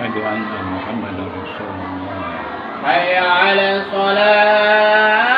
أشهد أن محمدا رسول الله. حي على الصلاة.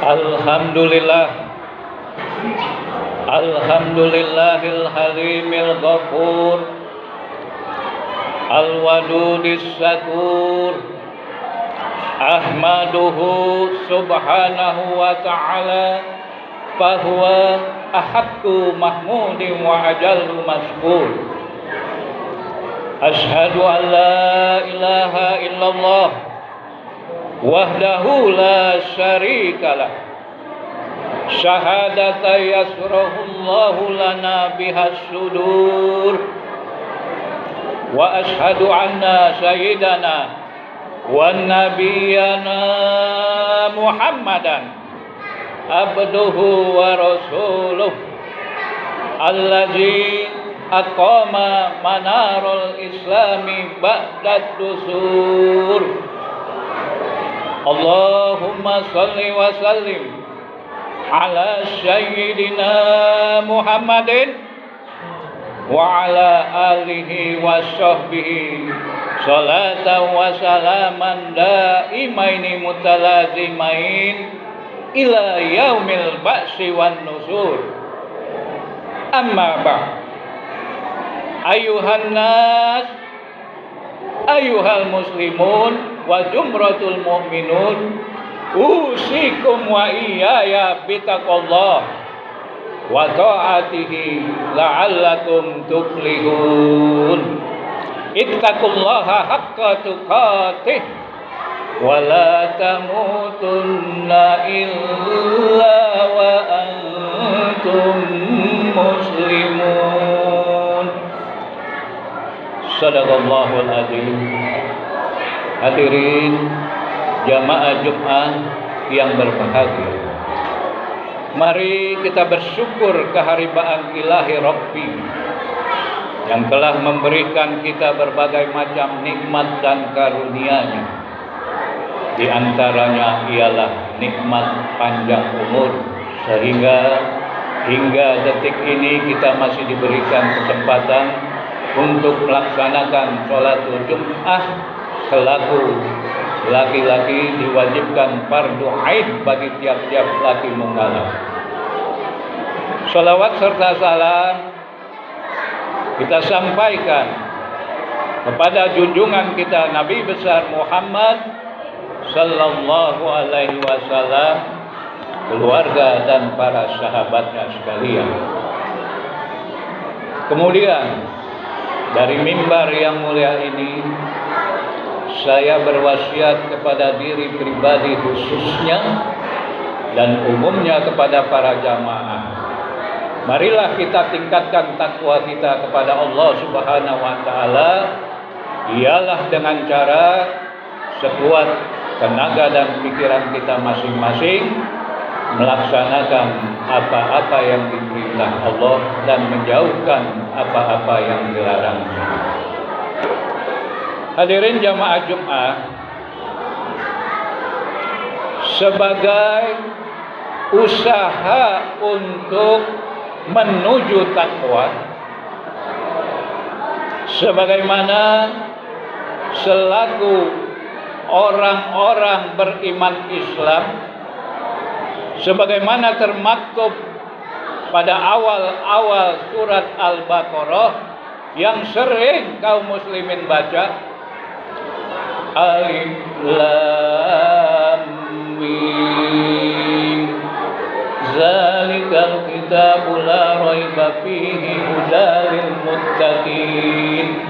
Alhamdulillah, Alhamdulillahil halimil ghafur, al-wadudis syakur, ahmaduhu subhanahu wa ta'ala, fahuwa ahaqqu mahmudin wa ajallu maskur. Ashhadu an la ilaha illallah wahdahu la syarikalah, syahadata yasrahullahu lana bihas sudur, wa ashhadu anna sayyidana wa nabiyyana Muhammadan abduhu wa rasuluh allazi aqama manarul islami ba'da dusur. Allahumma salli wa sallim ala sayyidina Muhammadin wa ala alihi wa sahbihi salatan wa salaman daimaini mutalazimain ila yaumil ba'si wan nusur. Amma ba'd. Ayuhan nas, ayuhal muslimun wa jumratul mu'minun, usikum wa iyaya bitaqallah wa ta'atihi la'allakum tuflihun. Ittaqullaha haqqa tuqatih wa la tamutunna illa wa antum muslimun. Sadaqallahul azim. Hadirin jamaah Jumat yang berbahagia, mari kita bersyukur keharibaan ilahi Rabbi yang telah memberikan kita berbagai macam nikmat dan karunia-Nya. Di antaranya ialah nikmat panjang umur, sehingga hingga detik ini kita masih diberikan kesempatan untuk melaksanakan sholatul Jum'ah. Selaku laki-laki diwajibkan fardu ain bagi tiap-tiap laki mukallaf. Salawat serta salam kita sampaikan kepada junjungan kita Nabi besar Muhammad sallallahu alaihi wasallam, keluarga dan para sahabatnya sekalian. Kemudian dari mimbar yang mulia ini saya berwasiat kepada diri pribadi khususnya dan umumnya kepada para jamaah. Marilah kita tingkatkan takwa kita kepada Allah Subhanahu wa taala, ialah dengan cara sekuat tenaga dan pikiran kita masing-masing melaksanakan apa-apa yang diperintah Allah dan menjauhkan apa-apa yang dilarangnya. Hadirin jamaah Jumat, sebagai usaha untuk menuju takwa, sebagaimana selaku orang-orang beriman Islam, sebagaimana termaktub pada awal-awal surat Al-Baqarah yang sering kaum muslimin baca, Alif Lam Mim, Zalikal kitabu la raiba fihi hudalil muttaqin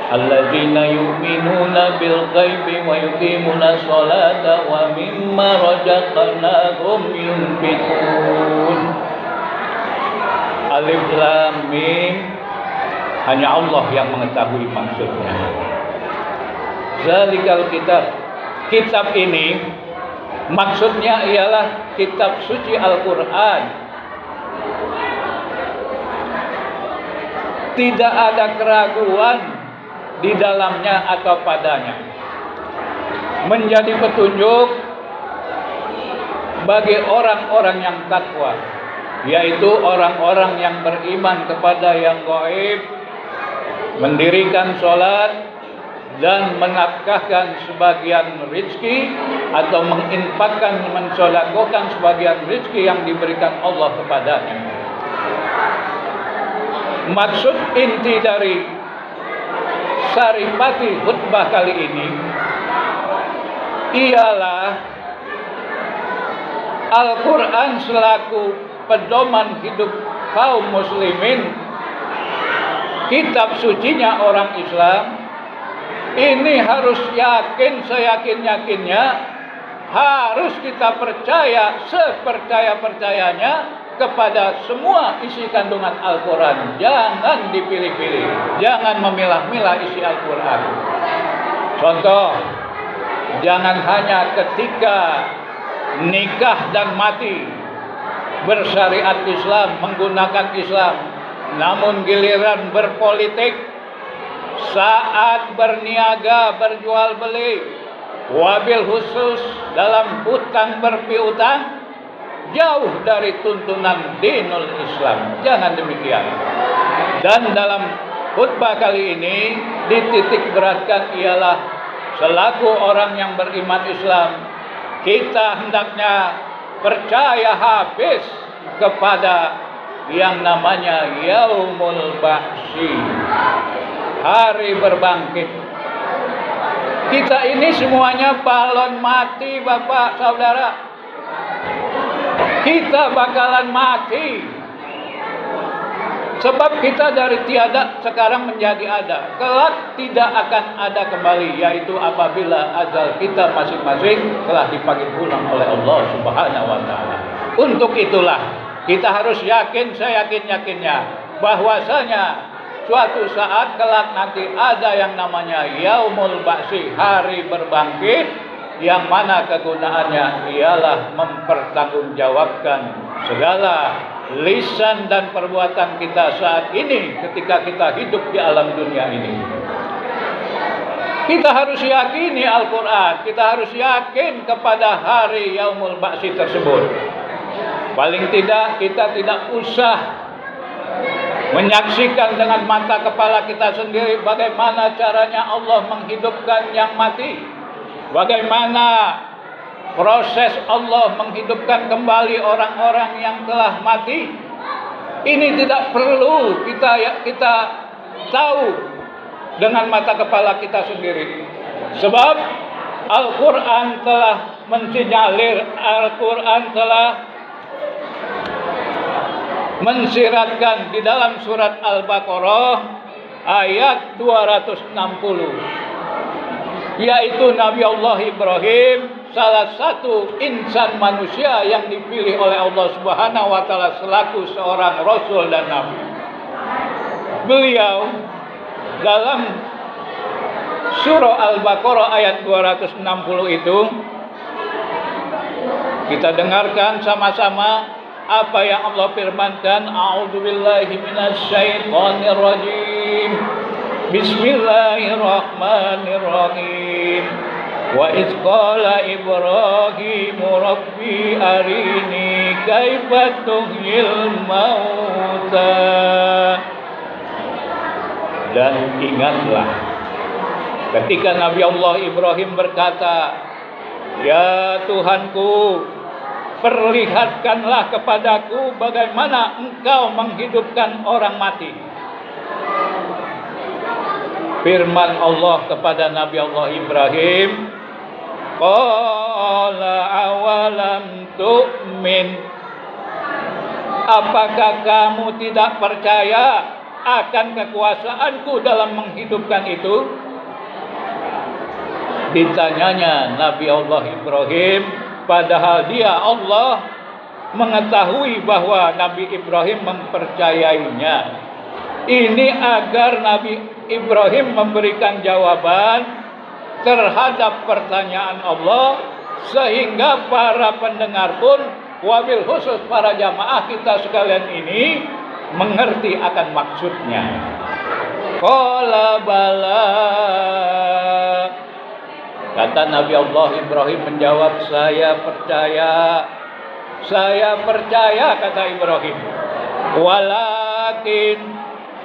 alladzina yu'minuna bil ghaibi wa yuqimuna sholata wa mimma razaqnahum yunfiqun. Alif Lam Mim, hanya Allah yang mengetahui maksudnya. Zalikal kitab, kitab ini maksudnya ialah kitab suci Al-Quran. Tidak ada keraguan di dalamnya atau padanya. Menjadi petunjuk bagi orang-orang yang takwa, yaitu orang-orang yang beriman kepada yang gaib, mendirikan sholat, dan menafkahkan sebagian rezeki atau menginfakkan, mensedekahkan sebagian rezeki yang diberikan Allah kepadanya. Maksud inti dari saripati khutbah kali ini ialah Al-Quran selaku pedoman hidup kaum muslimin, kitab sucinya orang Islam. Ini harus yakin, seyakin-yakinnya, harus kita percaya sepercaya-percayanya kepada semua isi kandungan Al-Quran. Jangan dipilih-pilih, jangan memilah-milah isi Al-Quran. Contoh, jangan hanya ketika nikah dan mati bersyariat Islam, menggunakan Islam, namun giliran berpolitik, saat berniaga, berjual beli, wabil khusus dalam hutang berpiutang, jauh dari tuntunan dinul Islam. Jangan demikian. Dan dalam khutbah kali ini dititik beratkan ialah selaku orang yang beriman Islam, kita hendaknya percaya habis kepada yang namanya Yaumul Ba'si, hari berbangkit. Kita ini semuanya balon mati, Bapak, Saudara. Kita bakalan mati. Sebab kita dari tiada sekarang menjadi ada. Kelak tidak akan ada kembali, yaitu apabila ajal kita masing-masing telah dipanggil pulang oleh Allah Subhanahu wa taala. Untuk itulah kita harus yakin, seyakin-yakinnya bahwasanya suatu saat kelak nanti ada yang namanya Yaumul Ba'si, hari berbangkit, yang mana kegunaannya ialah mempertanggungjawabkan segala lisan dan perbuatan kita saat ini ketika kita hidup di alam dunia ini. Kita harus yakini Al-Quran, kita harus yakin kepada hari Yaumul Ba'si tersebut. Paling tidak kita tidak usah menyaksikan dengan mata kepala kita sendiri bagaimana caranya Allah menghidupkan yang mati, bagaimana proses Allah menghidupkan kembali orang-orang yang telah mati. Ini tidak perlu kita tahu dengan mata kepala kita sendiri, sebab Al-Quran telah mensinyalir, Al-Quran telah mensiratkan di dalam surat Al-Baqarah ayat 260, yaitu Nabi Allah Ibrahim, salah satu insan manusia yang dipilih oleh Allah Subhanahu wa taala selaku seorang rasul dan nabi. Beliau dalam surah Al-Baqarah ayat 260 itu, kita dengarkan sama-sama apa yang Allah firmankan. A'udzubillahi minasyaitonirrajim. Bismillahirrahmanirrahim. Wa idz qala Ibrahim rabbi arini kaifa tuhyil mauta. Dan ingatlah ketika Nabi Allah Ibrahim berkata, "Ya Tuhanku, perlihatkanlah kepadaku bagaimana engkau menghidupkan orang mati." Firman Allah kepada Nabi Allah Ibrahim, "Qala awalam tu'min." Apakah kamu tidak percaya akan kekuasaanku dalam menghidupkan itu? Ditanyanya Nabi Allah Ibrahim, padahal dia Allah mengetahui bahwa Nabi Ibrahim mempercayainya. Ini agar Nabi Ibrahim memberikan jawaban terhadap pertanyaan Allah, sehingga para pendengar pun, wabil khusus para jamaah kita sekalian ini, mengerti akan maksudnya. Qala bala. Kata Nabi Allah Ibrahim menjawab, saya percaya kata Ibrahim. Walakin,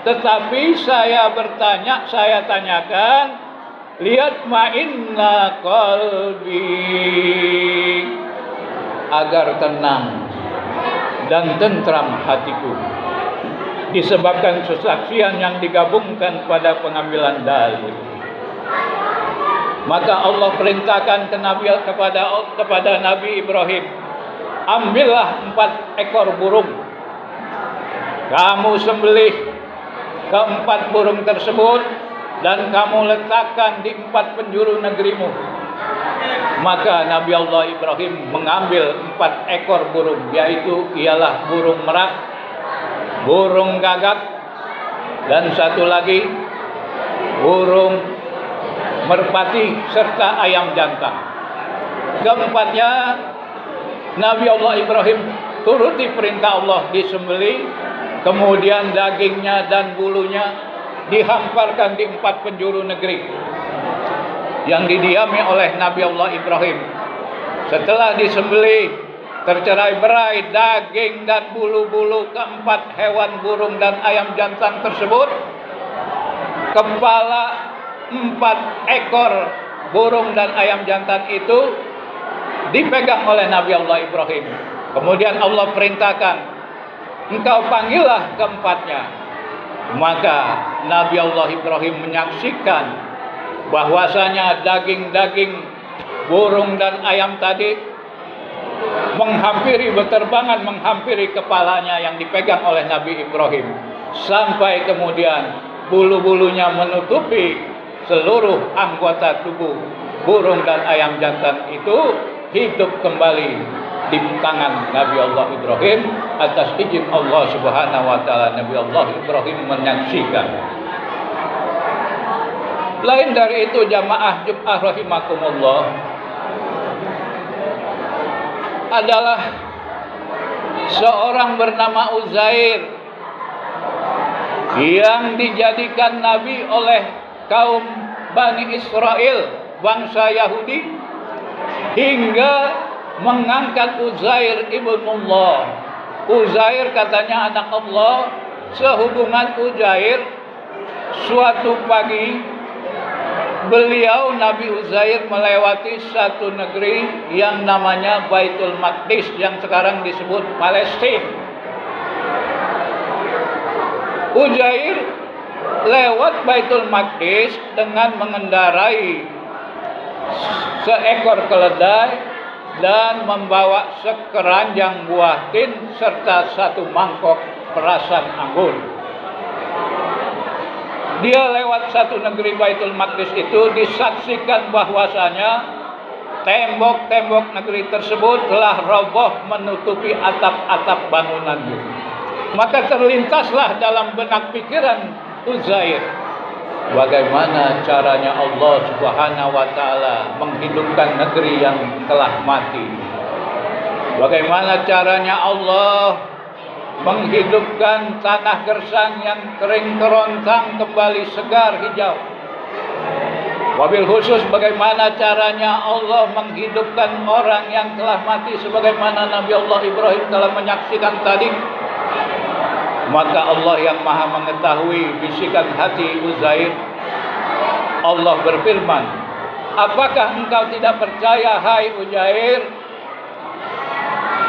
tetapi saya bertanya, saya tanyakan, lihat ma'inna qalbi, agar tenang dan tentram hatiku, disebabkan kesaksian yang digabungkan pada pengambilan dalil. Maka Allah perintahkan kepada Nabi Ibrahim, ambillah 4 ekor burung, kamu sembelih ke-4 burung tersebut dan kamu letakkan di 4 penjuru negerimu. Maka Nabi Allah Ibrahim mengambil 4 ekor burung, yaitu ialah burung merak, burung gagak, dan satu lagi burung merpati serta ayam jantan. Keempatnya Nabi Allah Ibrahim turuti perintah Allah, disembelih. Kemudian dagingnya dan bulunya dihamparkan di 4 penjuru negeri yang didiami oleh Nabi Allah Ibrahim. Setelah disembelih, tercerai-berai daging dan bulu-bulu ke-4 hewan burung dan ayam jantan tersebut, kepala 4 ekor burung dan ayam jantan itu dipegang oleh Nabi Allah Ibrahim. Kemudian Allah perintahkan, engkau panggillah keempatnya. Maka Nabi Allah Ibrahim menyaksikan bahwasanya daging-daging burung dan ayam tadi berterbangan menghampiri kepalanya yang dipegang oleh Nabi Ibrahim, sampai kemudian bulu-bulunya menutupi seluruh anggota tubuh burung dan ayam jantan itu hidup kembali di tangan Nabi Allah Ibrahim atas izin Allah Subhanahu wa taala. Nabi Allah Ibrahim menyaksikan. Lain dari itu jamaah Jumat rahimakumullah, adalah seorang bernama Uzair yang dijadikan nabi oleh kaum Bani Israel, bangsa Yahudi, hingga mengangkat Uzair ibnullah. Uzair katanya anak Allah. Sehubungan Uzair, suatu pagi beliau Nabi Uzair melewati satu negeri yang namanya Baitul Maqdis, yang sekarang disebut Palestina. Uzair lewat Baitul Maqdis dengan mengendarai seekor keledai dan membawa sekeranjang buah tin serta 1 mangkok perasan anggur. Dia lewat satu negeri Baitul Maqdis itu, disaksikan bahwasanya tembok-tembok negeri tersebut telah roboh menutupi atap-atap bangunannya. Maka terlintaslah dalam benak pikiran Uzair, bagaimana caranya Allah Subhanahu wa taala menghidupkan negeri yang telah mati? Bagaimana caranya Allah menghidupkan tanah gersang yang kering kerontang kembali segar hijau. Wabil khusus bagaimana caranya Allah menghidupkan orang yang telah mati sebagaimana Nabi Allah Ibrahim telah menyaksikan tadi. Maka Allah yang maha mengetahui bisikan hati Uzair, Allah berfirman, apakah engkau tidak percaya hai Uzair?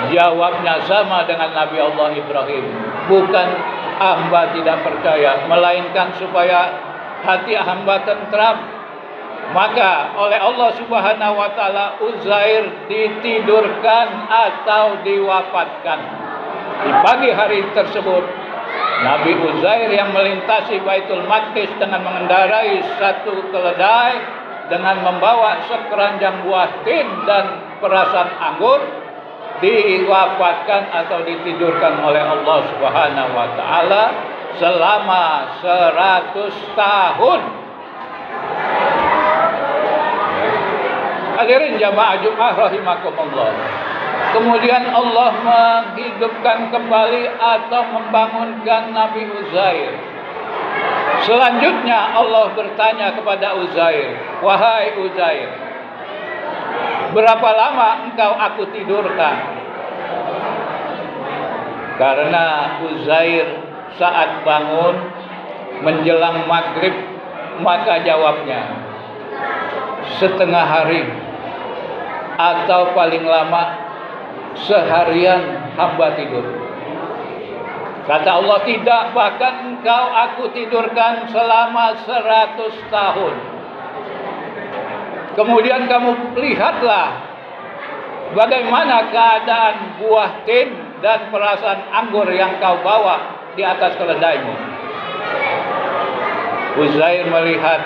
Jawabnya sama dengan Nabi Allah Ibrahim, bukan hamba tidak percaya, melainkan supaya hati hamba tentram. Maka oleh Allah Subhanahu wa taala Uzair ditidurkan atau diwafatkan. Di pagi hari tersebut Nabi Uzair yang melintasi Baitul Maqdis dengan mengendarai satu keledai dengan membawa sekeranjang buah tin dan perasan anggur diwafatkan atau ditidurkan oleh Allah Subhanahu wa taala selama 100 tahun. Hadirin jamaah Jumat rahimakumullah. Kemudian Allah menghidupkan kembali atau membangunkan Nabi Uzair. Selanjutnya Allah bertanya kepada Uzair, wahai Uzair, berapa lama engkau aku tidurkan? Karena Uzair saat bangun menjelang maghrib, maka jawabnya setengah hari atau paling lama seharian hamba tidur. Kata Allah, tidak, bahkan engkau aku tidurkan selama 100 tahun. Kemudian kamu lihatlah bagaimana keadaan buah tin dan perasan anggur yang kau bawa di atas keledaimu. Uzair melihat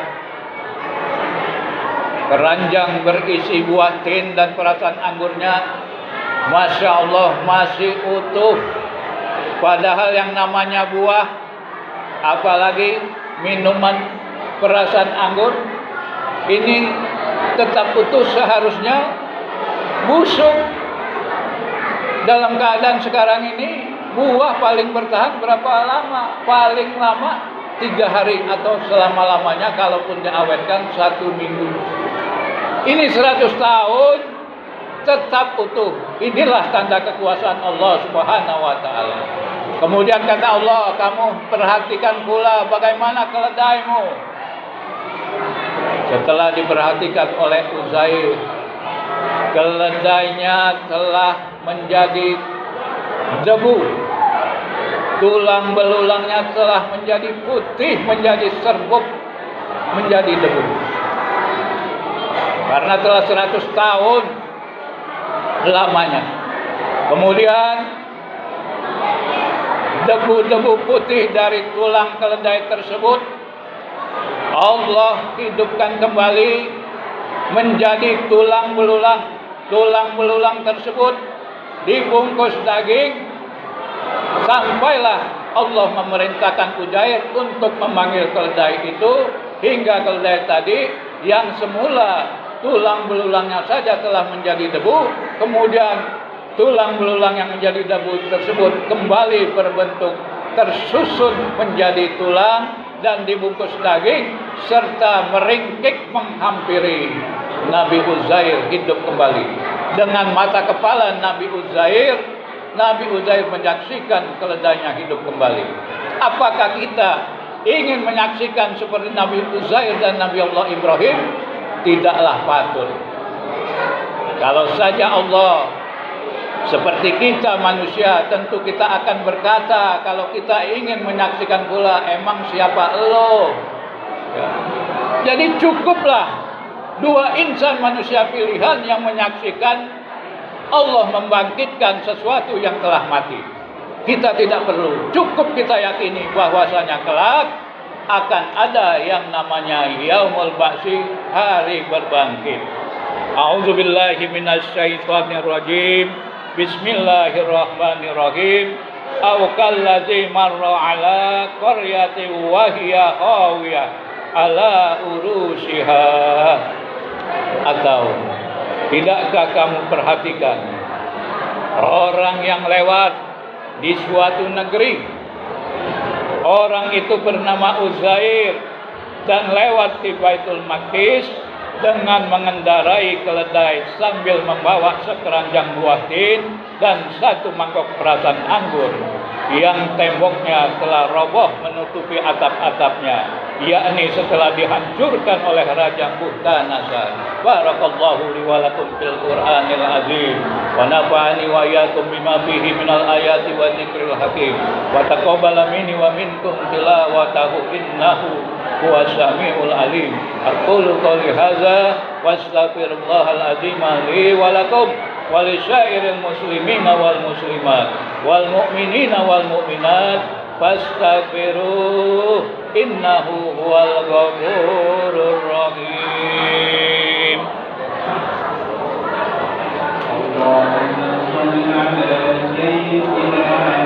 keranjang berisi buah tin dan perasan anggurnya, Masya Allah masih utuh. Padahal yang namanya buah, apalagi minuman perasan anggur, ini tetap utuh, seharusnya busuk. Dalam keadaan sekarang ini, buah paling bertahan berapa lama? Paling lama 3 hari atau selama-lamanya, kalaupun diawetkan 1 minggu. Ini 100 tahun tetap utuh. Inilah tanda kekuasaan Allah Subhanahu wa taala. Kemudian kata Allah, kamu perhatikan pula bagaimana keledaimu. Setelah diperhatikan oleh Uzair, keledainya telah menjadi debu. Tulang belulangnya telah menjadi putih, menjadi serbuk, menjadi debu. Karena telah 100 tahun lamanya. Kemudian debu-debu putih dari tulang keledai tersebut Allah hidupkan kembali menjadi tulang belulang. Tulang belulang tersebut dibungkus daging, sampailah Allah memerintahkan Uzair untuk memanggil keledai itu, hingga keledai tadi yang semula tulang belulangnya saja telah menjadi debu, kemudian tulang belulang yang menjadi debu tersebut kembali berbentuk tersusun menjadi tulang dan dibungkus daging, serta meringkik menghampiri Nabi Uzair hidup kembali. Dengan mata kepala Nabi Uzair menyaksikan keledainya hidup kembali. Apakah kita ingin menyaksikan seperti Nabi Uzair dan Nabi Allah Ibrahim? Tidaklah patut. Kalau saja Allah seperti kita manusia, tentu kita akan berkata, kalau kita ingin menyaksikan pula, emang siapa elo? Ya. Jadi cukuplah 2 insan manusia pilihan yang menyaksikan Allah membangkitkan sesuatu yang telah mati. Kita tidak perlu, cukup kita yakini bahwasanya kelak akan ada yang namanya Yaumul Ba'si, hari berbangkit. A'udzubillahi minasyaitonirrajim. Bismillahirrahmanirrahim. Aw kallazi marra ala qaryatin wa hiya khawiyah ala urushiha. Atau tidakkah kamu perhatikan orang yang lewat di suatu negeri. Orang itu bernama Uzair dan lewat di Baitul Maqdis dengan mengendarai keledai sambil membawa sekeranjang buah tin dan satu mangkok perasan anggur yang temboknya telah roboh menutupi atap-atapnya, yakni setelah dihancurkan oleh Raja Bukhtanasar. Barakallahu li wa lakum fil Qur'anil azim wa nafa'ani wa iyyakum bima fihi minal ayati wa dzikril hakim wa taqabbala minni wa minkum tilawatahu innahu huwas samiul alim. Aqulu qouli hadza wa astaghfirullahal azim li wa lakum wa li syairil muslimina wal muslimat wal mu'minina wal mu'minat fastaghfiruh innahu huwal ghafurur rahim. Allahumma shalli ala sayyidina